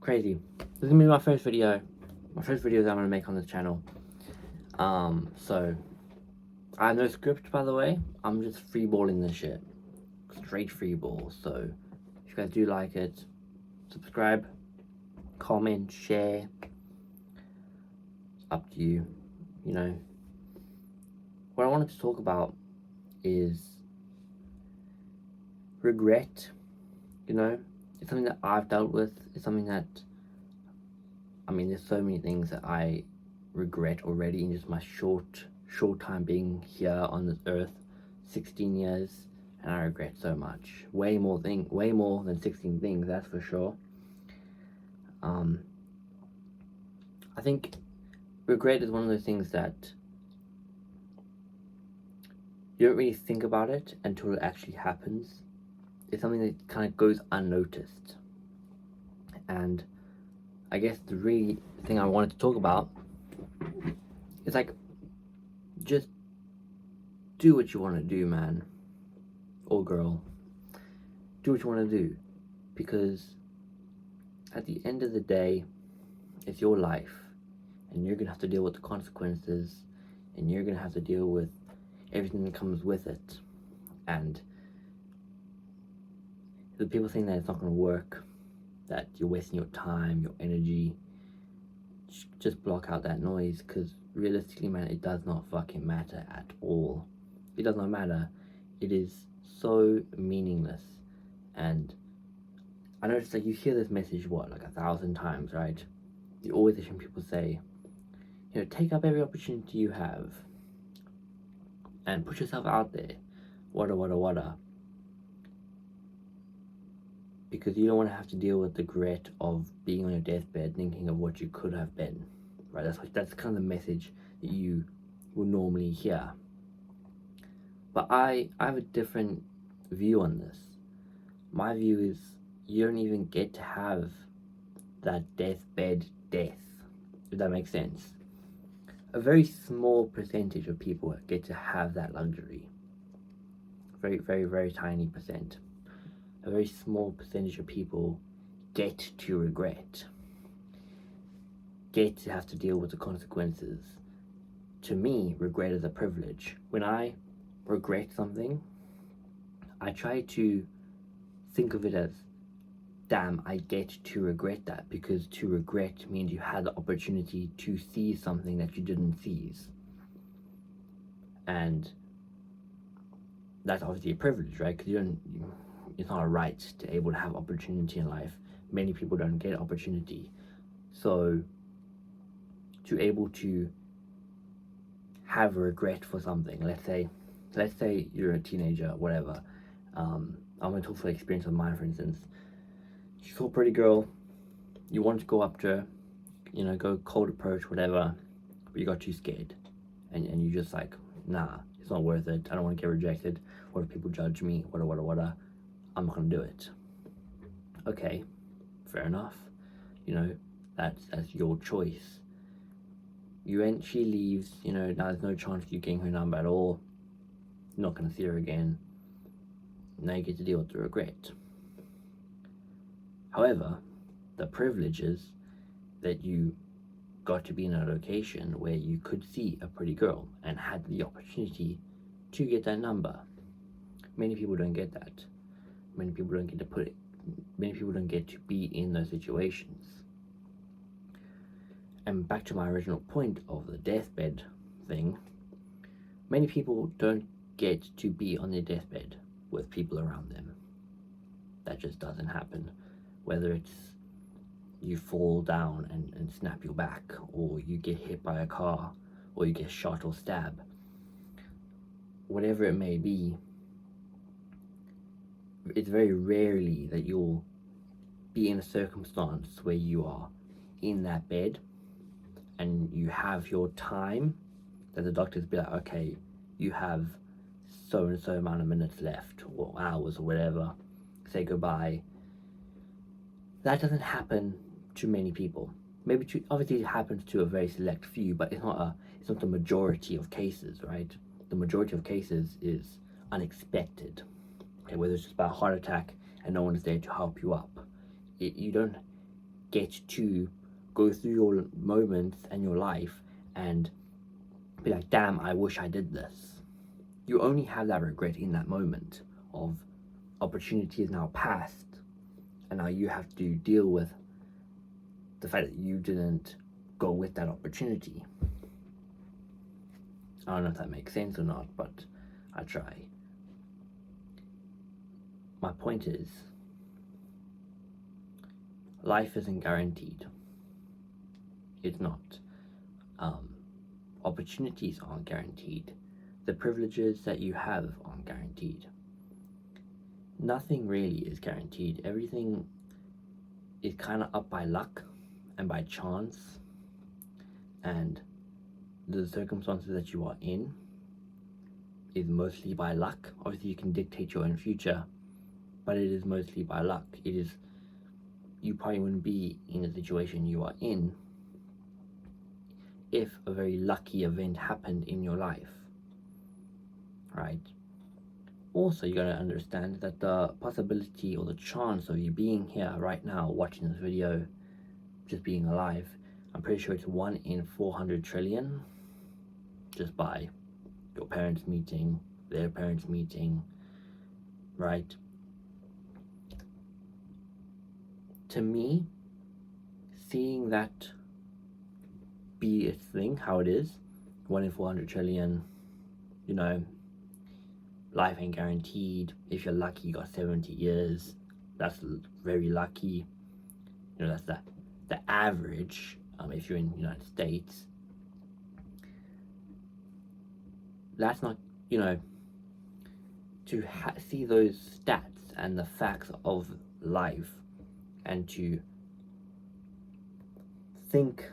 Crazy. This is gonna be my first video. My first video that I'm gonna make on this channel. So I have no script, by the way. I'm just freeballing this shit. Straight freeball. So if you guys do like it, subscribe, comment, share. It's up to you. You know. What I wanted to talk about is regret. You know, it's something that I've dealt with. It's something that, I mean, there's so many things that I regret already in just my short time being here on this earth. 16 years, and I regret so much. Way more than 16 things, that's for sure. I think regret is one of those things that you don't really think about it until it actually happens. It's something that kind of goes unnoticed. And I guess the really thing I wanted to talk about is like, just do what you want to do, man. Or girl. Do what you want to do. Because at the end of the day, it's your life. And you're going to have to deal with the consequences. And you're going to have to deal with everything that comes with it. And the people saying that it's not going to work, that you're wasting your time, your energy, just block out that noise, because realistically, man, it does not fucking matter at all. It does not matter. It is so meaningless. And I noticed that you hear this message, what, like 1,000 times, right? You always hear people say, you know, take up every opportunity you have and put yourself out there, wada. Because you don't want to have to deal with the regret of being on your deathbed thinking of what you could have been, right? That's kind of the message that you will normally hear. But I have a different view on this. My view is you don't even get to have that deathbed death, if that makes sense. A very small percentage of people get to have that luxury. Very tiny percent. A very small percentage of people get to regret. Get to have to deal with the consequences. To me, regret is a privilege. When I regret something, I try to think of it as, damn, I get to regret that, because to regret means you had the opportunity to seize something that you didn't seize. And that's obviously a privilege, right? Because it's not a right to able to have opportunity in life. Many people don't get opportunity. So to able to have a regret for something, let's say you're a teenager, whatever. I'm going to talk for the experience of mine, for instance. You saw a pretty girl, you wanted to go up to her, you know, go cold approach, whatever, but you got too scared. And you just like, nah, it's not worth it. I don't want to get rejected. What if people judge me? Wada. I'm not going to do it. Okay, fair enough. You know, that's your choice. She leaves, you know, now there's no chance of you getting her number at all. You're not going to see her again. Now you get to deal with the regret. However, the privilege is that you got to be in a location where you could see a pretty girl and had the opportunity to get that number. Many people don't get that. Many people don't get to be in those situations. And back to my original point of the deathbed thing, many people don't get to be on their deathbed with people around them. That just doesn't happen. Whether it's you fall down and snap your back, or you get hit by a car, or you get shot or stabbed, whatever it may be, it's very rarely that you'll be in a circumstance where you are in that bed and you have your time, that the doctors be like, okay, you have so and so amount of minutes left, or hours, or whatever, say goodbye. That doesn't happen to many people. Obviously it happens to a very select few, but it's not the majority of cases, right? The majority of cases is unexpected. Okay, whether it's just by a heart attack and no one is there to help you up. You don't get to go through your moments and your life and be like, damn, I wish I did this. You only have that regret in that moment of opportunity is now past, and now you have to deal with the fact that you didn't go with that opportunity. I don't know if that makes sense or not, but I try. My point is, life isn't guaranteed. It's not. Opportunities aren't guaranteed. The privileges that you have aren't guaranteed. Nothing really is guaranteed. Everything is kind of up by luck and by chance, and the circumstances that you are in is mostly by luck. Obviously you can dictate your own future, but it is mostly by luck. You probably wouldn't be in the situation you are in if a very lucky event happened in your life, right? Also, you gotta understand that the possibility or the chance of you being here right now watching this video, just being alive, I'm pretty sure it's 1 in 400 trillion, just by your parents meeting, their parents meeting, right? To me, seeing that be its thing, how it is, 1 in 400 trillion, you know, life ain't guaranteed. If you're lucky, you got 70 years. That's very lucky. You know, that's the average. If you're in the United States, that's not, you know, to see those stats and the facts of life, and to think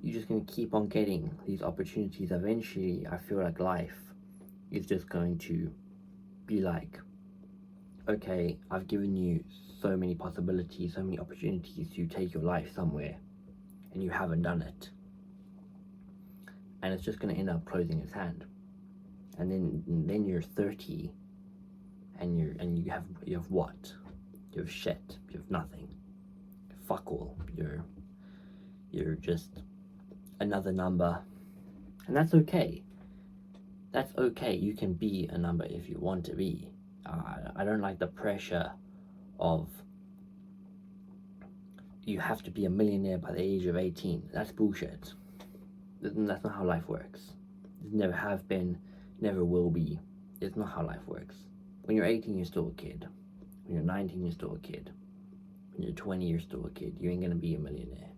you're just going to keep on getting these opportunities. Eventually, I feel like life is just going to be like, okay, I've given you so many possibilities, so many opportunities to take your life somewhere, and you haven't done it. And it's just going to end up closing its hand. And then you're 30, and you have what? You have shit. You have nothing. Fuck all. You're just another number, and that's okay. That's okay. You can be a number if you want to be. I don't like the pressure of you have to be a millionaire by the age of 18. That's bullshit. That's not how life works. It never have been, never will be. It's not how life works. When you're 18, you're still a kid. When you're 19, you're still a kid. When you're 20, you're still a kid. You ain't gonna be a millionaire.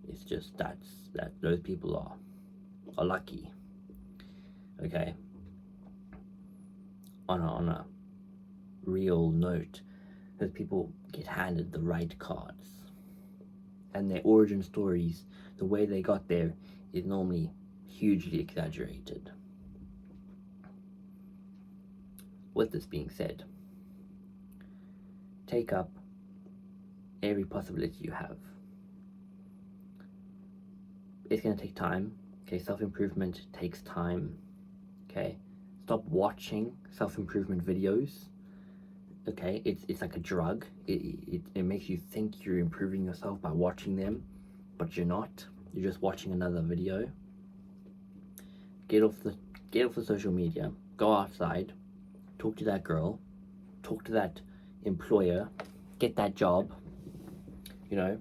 It's just that those people are lucky. Okay. On a real note, those people get handed the right cards, and their origin stories, the way they got there, is normally hugely exaggerated. With this being said, take up every possibility you have. It's going to take time. Okay, self-improvement takes time. Okay, stop watching self-improvement videos. Okay, it's like a drug. It makes you think you're improving yourself by watching them, but you're not. You're just watching another video. Get off the social media. Go outside. Talk to that girl. Talk to that employer. Get that job. You know,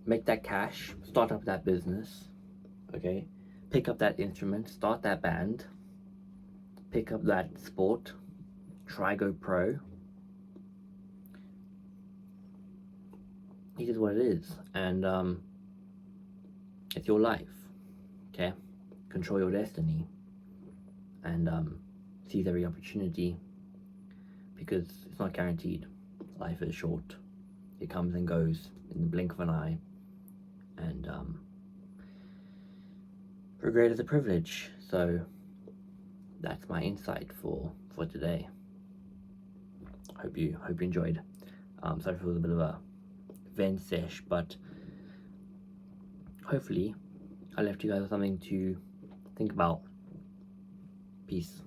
make that cash. Start up that business. Okay, pick up that instrument. Start that band. Pick up that sport. Try go pro. It is what it is, and it's your life. Okay, control your destiny, and seize every opportunity, because it's not guaranteed. Life is short. It comes and goes in the blink of an eye, and regret is a privilege. So that's my insight for today. Hope you enjoyed. Sorry if it was a bit of a vent sesh, but hopefully I left you guys with something to think about. Peace.